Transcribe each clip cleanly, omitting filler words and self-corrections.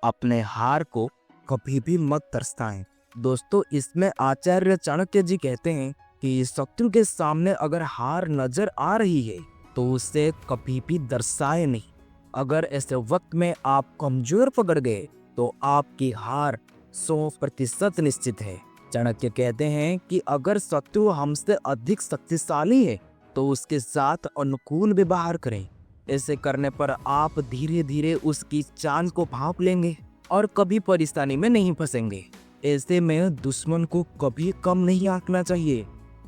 अपने हार को कभी भी मत तरसाएं। दोस्तों, इसमें आचार्य चाणक्य जी कहते हैं कि शत्रु के सामने अगर हार नजर आ रही है तो उसे कभी भी दर्शाए नहीं। अगर ऐसे वक्त में आप कमजोर पकड़ गए तो आपकी हार 100% निश्चित है। चाणक्य कहते हैं कि अगर शत्रु हमसे अधिक शक्तिशाली है तो उसके साथ अनुकूल व्यवहार करें। ऐसे करने पर आप धीरे धीरे उसकी चाल को भांप लेंगे और कभी परेशानी में नहीं फंसेंगे। ऐसे में दुश्मन को कभी कम नहीं आंकना चाहिए।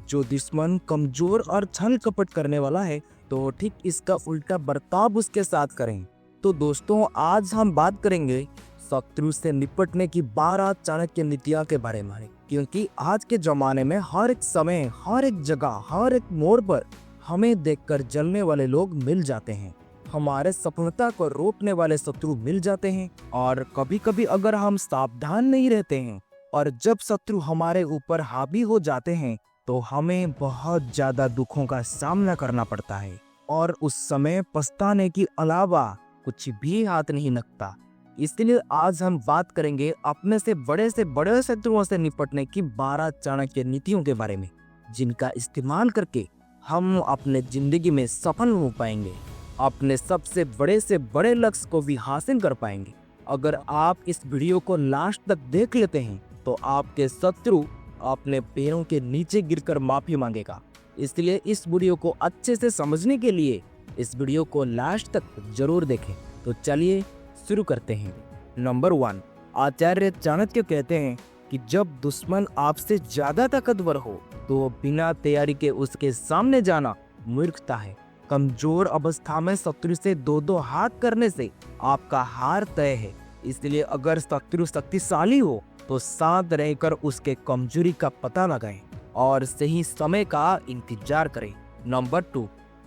जो दुश्मन कमजोर और छल कपट करने वाला है तो ठीक इसका उल्टा बर्ताव उसके साथ करें। तो दोस्तों, आज हम बात करेंगे शत्रु से निपटने की 12 चाणक्य नीतियां के बारे में, क्योंकि आज के जमाने में हर एक समय, हर एक जगह, हर एक मोड़ पर हमें देखकर जलने वाले लोग मिल जाते हैं। हमारे सफलता को रोकने वाले शत्रु मिल जाते हैं। और कभी कभी अगर हम सावधान नहीं रहते हैं और जब शत्रु हमारे ऊपर हावी हो जाते हैं तो हमें बहुत ज्यादा दुखों का सामना करना पड़ता है और उस समय पछताने के अलावा कुछ भी हाथ नहीं लगता। इसलिए आज हम बात करेंगे अपने से बड़े शत्रुओं से निपटने की 12 चाणक्य नीतियों के बारे में, जिनका इस्तेमाल करके हम अपने जिंदगी में सफल हो पाएंगे, अपने सबसे बड़े से बड़े लक्ष्य को भी हासिल कर पाएंगे। अगर आप इस वीडियो को लास्ट तक देख लेते हैं तो आपके शत्रु अपने पैरों के नीचे गिरकर माफी मांगेगा। इसलिए इस वीडियो को अच्छे से समझने के लिए इस वीडियो को लास्ट तक जरूर देखें। तो चलिए शुरू करते हैं। नंबर 1, आचार्य चाणक्य कहते हैं कि जब दुश्मन आपसे ज्यादा ताकतवर हो तो बिना तैयारी के उसके सामने जाना मूर्खता है। कमजोर अवस्था में शत्रु से दो हाथ करने से आपका हार तय है। इसलिए अगर शत्रु शक्तिशाली हो तो शांत रहकर उसके कमजोरी का पता लगाएं और सही समय का इंतजार करें। नंबर 2,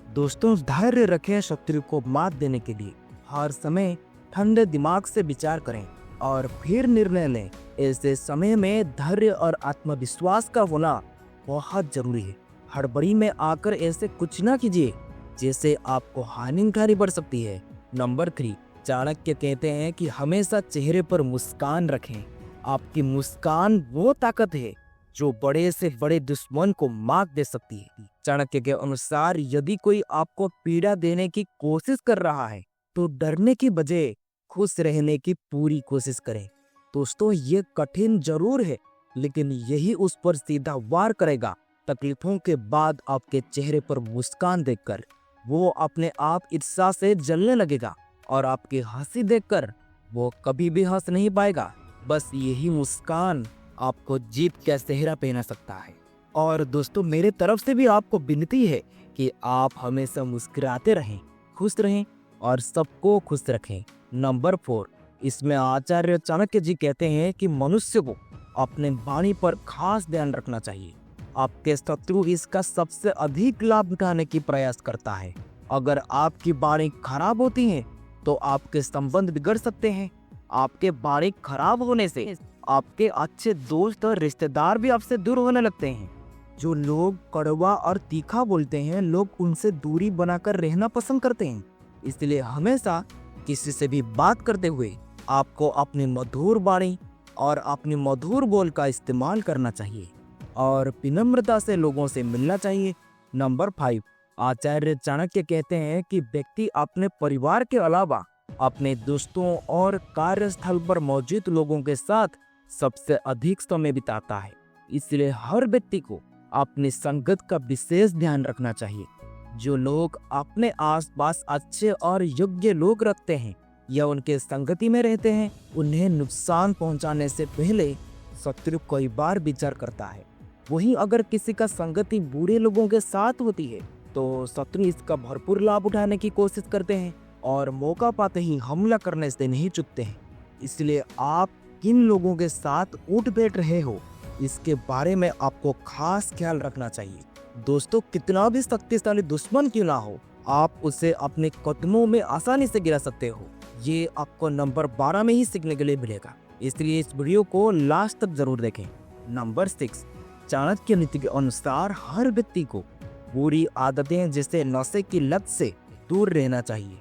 दोस्तों, धैर्य रखें। शत्रु को मात देने के लिए हर समय ठंडे दिमाग से विचार करें और फिर निर्णय लें। ऐसे समय में धैर्य और आत्मविश्वास का होना बहुत जरूरी है। हड़बड़ी में आकर ऐसे कुछ ना कीजिए जैसे आपको हानि उठानी पड़ सकती है। नंबर 3, चाणक्य कहते हैं कि हमेशा चेहरे पर मुस्कान रखें। आपकी मुस्कान वो ताकत है जो बड़े से बड़े दुश्मन को मात दे सकती है। चाणक्य के अनुसार यदि कोई आपको पीड़ा देने की कोशिश कर रहा है तो डरने की बजाय खुश रहने की पूरी कोशिश करें। दोस्तों, ये कठिन जरूर है, लेकिन यही उस पर सीधा वार करेगा। तकलीफों के बाद आपके चेहरे पर मुस्कान देखकर वो अपने आप ईर्ष्या से जलने लगेगा और आपकी हंसी देखकर वो कभी भी हंस नहीं पाएगा। बस यही मुस्कान आपको जीत का सेहरा पहना सकता है। और दोस्तों, मेरे तरफ से भी आपको विनती है कि आप हमेशा मुस्कुराते रहें, खुश रहें और सबको खुश रखें। नंबर 4, इसमें आचार्य चाणक्य जी कहते हैं कि मनुष्य को अपने वाणी पर खास ध्यान रखना चाहिए। आपके शत्रु इसका सबसे अधिक लाभ उठाने की प्रयास करता है। अगर आपकी वाणी खराब होती है तो आपके संबंध बिगड़ सकते हैं। आपके वाणी खराब होने से आपके अच्छे दोस्त और रिश्तेदार भी आपसे दूर होने लगते हैं। जो लोग कड़वा और तीखा बोलते हैं, लोग उनसे दूरी बनाकर रहना पसंद करते हैं। इसलिए हमेशा किसी से भी बात करते हुए आपको अपनी मधुर वाणी और अपनी मधुर बोल का इस्तेमाल करना चाहिए और विनम्रता से लोगों से मिलना चाहिए। नंबर 5, आचार्य चाणक्य कहते हैं कि व्यक्ति अपने परिवार के अलावा अपने दोस्तों और कार्यस्थल पर मौजूद लोगों के साथ सबसे अधिक समय बिताता है। इसलिए हर व्यक्ति को अपनी संगत का विशेष ध्यान रखना चाहिए। जो लोग अपने आसपास अच्छे और योग्य लोग रखते हैं या उनके संगति में रहते हैं, उन्हें नुकसान पहुंचाने से पहले शत्रु कई बार विचार करता है। वहीं अगर किसी का संगति बुरे लोगों के साथ होती है तो शत्रु इसका भरपूर लाभ उठाने की कोशिश करते हैं और मौका पाते ही हमला करने से नहीं चूकते हैं। इसलिए आप किन लोगों के साथ उठ बैठ रहे हो, इसके बारे में आपको खास ख्याल रखना चाहिए। दोस्तों, कितना भी शक्तिशाली दुश्मन क्यों ना हो, आप उसे अपने कदमों में आसानी से गिरा सकते हो। ये आपको नंबर 12 में ही सीखने के लिए मिलेगा। इसलिए इस वीडियो को लास्ट तक जरूर देखें। नंबर 6, चाणक्य नीति के अनुसार हर व्यक्ति को बुरी आदतें जैसे नशे की लत से दूर रहना चाहिए।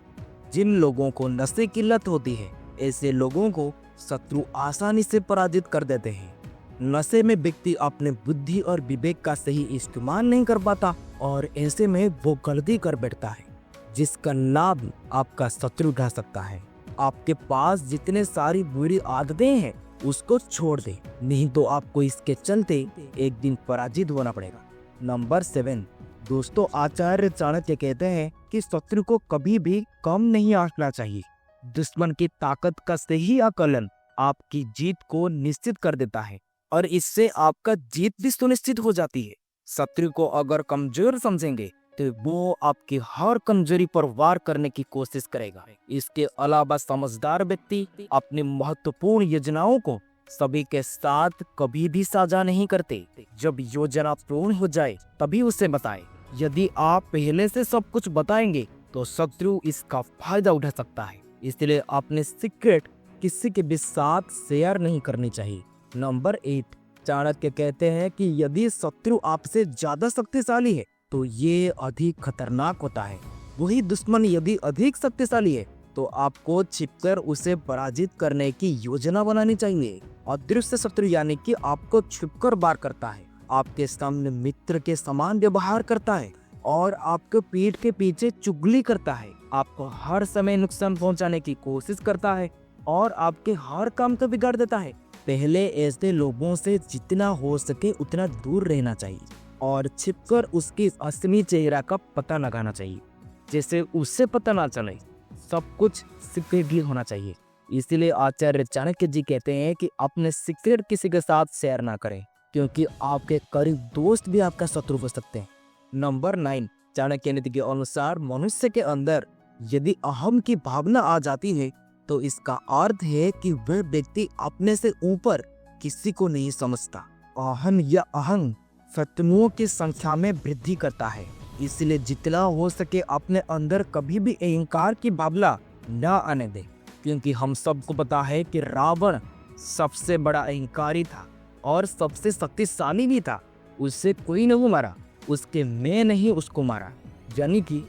जिन लोगों को नशे की लत होती है ऐसे लोगों को शत्रु आसानी से पराजित कर देते हैं। नशे में व्यक्ति अपने बुद्धि और विवेक का सही इस्तेमाल नहीं कर पाता और ऐसे में वो गलती कर बैठता है जिसका लाभ आपका शत्रु उठा सकता है। आपके पास जितने सारी बुरी आदतें हैं उसको छोड़ दे, नहीं तो आपको इसके चलते एक दिन पराजित होना पड़ेगा। नंबर 7, दोस्तों आचार्य चाणक्य कहते हैं कि शत्रु को कभी भी कम नहीं आंकना चाहिए। दुश्मन की ताकत का सही आकलन आपकी जीत को निश्चित कर देता है और इससे आपका जीत भी सुनिश्चित हो जाती है। शत्रु को अगर कमजोर समझेंगे तो वो आपकी हर कमजोरी पर वार करने की कोशिश करेगा। इसके अलावा समझदार व्यक्ति अपनी महत्वपूर्ण योजनाओं को सभी के साथ कभी भी साझा नहीं करते। जब योजना पूर्ण हो जाए तभी उसे बताएं। यदि आप पहले से सब कुछ बताएंगे तो शत्रु इसका फायदा उठा सकता है, इसलिए अपने सीक्रेट किसी के भी साथ शेयर नहीं करनी चाहिए। नंबर 8, चाणक्य कहते हैं कि यदि शत्रु आपसे ज्यादा शक्तिशाली है तो ये अधिक खतरनाक होता है। वही दुश्मन यदि अधिक शक्तिशाली है तो आपको छिपकर उसे पराजित करने की योजना बनानी चाहिए। अदृश्य शत्रु यानी कि आपको छुपकर वार करता है, आपके सामने मित्र के समान व्यवहार करता है और आपके पीठ के पीछे चुगली करता है, आपको हर समय नुकसान पहुंचाने की कोशिश करता है और आपके हर काम को बिगाड़ देता है। पहले ऐसे लोगों से जितना हो सके उतना दूर रहना चाहिए और छिपकर उसकी असली चेहरा का पता लगाना चाहिए, जैसे उससे पता ना चले। सब कुछ सीक्रेटली होना चाहिए। इसीलिए आचार्य चाणक्य जी कहते हैं कि अपने सीक्रेट किसी के साथ शेयर ना करें, क्योंकि आपके करीब दोस्त भी आपका शत्रु हो सकते हैं। नंबर 9, चाणक्य नीति के अनुसार मनुष्य के अंदर यदि अहम की भावना आ जाती है तो इसका अर्थ है कि वह व्यक्ति अपने से ऊपर किसी को नहीं समझता। अहम या अहंग शत्रुओं की संख्या में वृद्धि करता है, इसलिए जितना हो सके अपने अंदर कभी भी अहंकार की भावना न आने दे, क्योंकि हम सबको पता है कि रावण सबसे बड़ा अहंकारी था और सबसे शक्तिशाली भी था। उससे कोई नहीं मारा, उसके मैं नहीं उसको मारा, यानी कि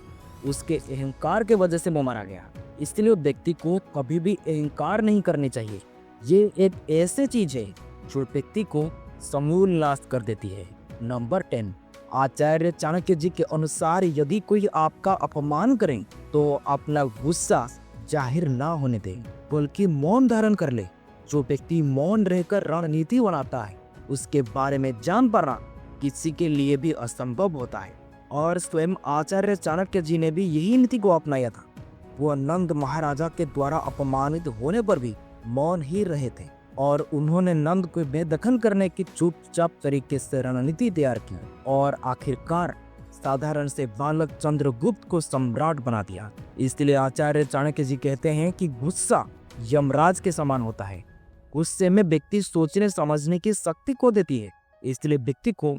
उसके अहंकार के वजह से वो मारा गया। इसलिए व्यक्ति को कभी भी अहंकार नहीं करनी चाहिए। ये एक ऐसी चीज है जो व्यक्ति को समूल नाश कर देती है। नंबर 10, आचार्य चाणक्य जी के अनुसार यदि कोई आपका अपमान करे तो अपना गुस्सा जाहिर ना होने दे, बल्कि मौन धारण कर ले। जो व्यक्ति मौन रहकर रणनीति बनाता है उसके बारे में जान पाना किसी के लिए भी असंभव होता है और स्वयं आचार्य चाणक्य जी ने भी यही नीति को अपनाया था। वो नंद महाराजा के द्वारा अपमानित होने पर भी मौन ही रहे थे और उन्होंने नंद को बेदखल करने की चुपचाप तरीके से रणनीति तैयार की और आखिरकार साधारण से बालक चंद्रगुप्त को सम्राट बना दिया। इसलिए आचार्य चाणक्य जी कहते हैं कि गुस्सा यमराज के समान होता है। गुस्से में व्यक्ति सोचने समझने की शक्ति खो देती है, इसलिए व्यक्ति को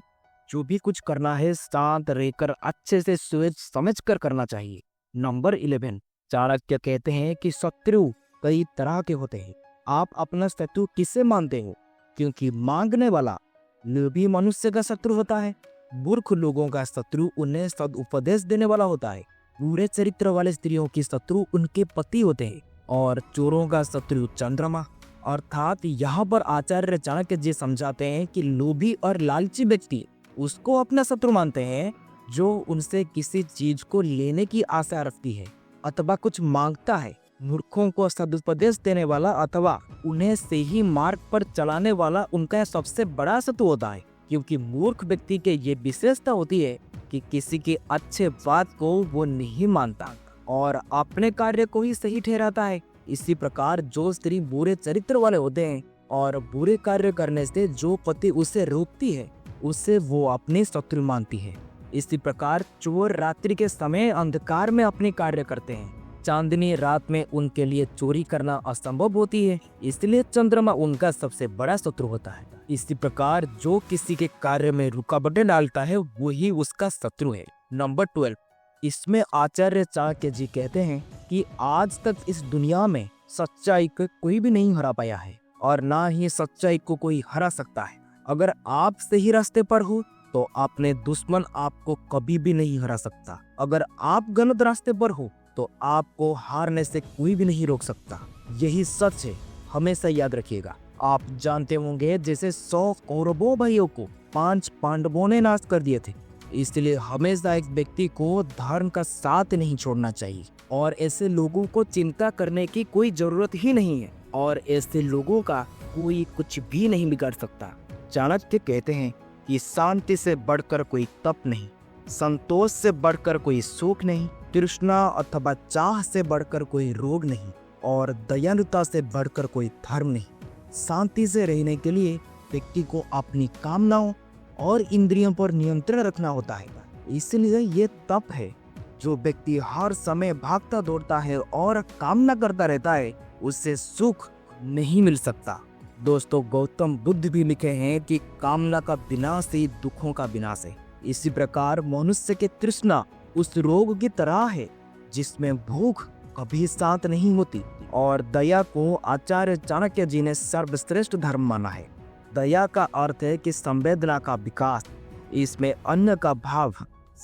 जो भी कुछ करना है शांत रहकर अच्छे से सोच समझ कर करना चाहिए। नंबर 11, चाणक्य कहते हैं कि शत्रु कई तरह के होते हैं। आप अपना शत्रु किसे मानते हो? क्योंकि मांगने वाला लोभी मनुष्य का शत्रु होता है, मूर्ख लोगों का शत्रु उन्हें सदुपदेश देने वाला होता है, बुरे चरित्र वाले स्त्रियों की शत्रु उनके पति होते हैं और चोरों का शत्रु चंद्रमा। अर्थात यहाँ पर आचार्य चाणक्य जी समझाते हैं कि लोभी और लालची व्यक्ति उसको अपना शत्रु मानते हैं जो उनसे किसी चीज को लेने की आशा रखती है अथवा कुछ मांगता है। मूर्खों को सदुपदेश देने वाला अथवा उन्हें सही मार्ग पर चलाने वाला उनका सबसे बड़ा शत्रु होता है, क्योंकि मूर्ख व्यक्ति के ये विशेषता होती है कि किसी की अच्छे बात को वो नहीं मानता और अपने कार्य को ही सही ठहराता है। इसी प्रकार जो स्त्री बुरे चरित्र वाले होते हैं और बुरे कार्य करने से जो पति उसे रोकती है उसे वो अपने शत्रु मानती है। इसी प्रकार चोर रात्रि के समय अंधकार में अपने कार्य करते हैं, चांदनी रात में उनके लिए चोरी करना असंभव होती है, इसलिए चंद्रमा उनका सबसे बड़ा शत्रु होता है। इसी प्रकार जो किसी के कार्य में रुकावटें डालता है वही उसका शत्रु है। नंबर 12, इसमें आचार्य चाणक्य जी कहते हैं कि आज तक इस दुनिया में सच्चाई को कोई भी नहीं हरा पाया है और ना ही सच्चाई को कोई हरा सकता है। अगर आप सही रास्ते पर हो तो अपने दुश्मन आपको कभी भी नहीं हरा सकता। अगर आप गलत रास्ते पर हो तो आपको हारने से कोई भी नहीं रोक सकता। यही सच है, हमेशा याद रखिएगा। आप जानते होंगे जैसे 100 कौरवों भाइयों को 5 पांडवों ने नाश कर दिए थे। इसलिए हमेशा एक व्यक्ति को धर्म का साथ नहीं छोड़ना चाहिए और ऐसे लोगों को चिंता करने की कोई जरूरत ही नहीं है और ऐसे लोगों का कोई कुछ भी नहीं बिगाड़ सकता। चाणक्य कहते हैं कि शांति से बढ़कर कोई तप नहीं, संतोष से बढ़कर कोई सुख नहीं, तृष्णा अथवा चाह से बढ़कर कोई रोग नहीं और दयालुता से बढ़कर कोई धर्म नहीं। शांति से रहने के लिए व्यक्ति को अपनी कामनाओं और इंद्रियों पर नियंत्रण रखना होता है। इसलिए ये तप है। जो व्यक्ति हर समय भागता दौड़ता है और कामना करता रहता है, उससे सुख नहीं मिल सकता। दोस्तों, गौतम बुद्ध भी लिखे हैं कि कामना का विनाश ही दुखों का विनाश है। इसी प्रकार मनुष्य की तृष्णा उस रोग की तरह है जिसमें भूख कभी शांत नहीं होती और दया को आचार्य चाणक्य जी ने सर्वश्रेष्ठ धर्म माना है। दया का अर्थ है कि संवेदना का विकास, इसमें अन्य का भाव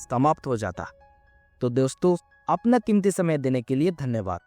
समाप्त हो जाता। तो दोस्तों, अपना कीमती समय देने के लिए धन्यवाद।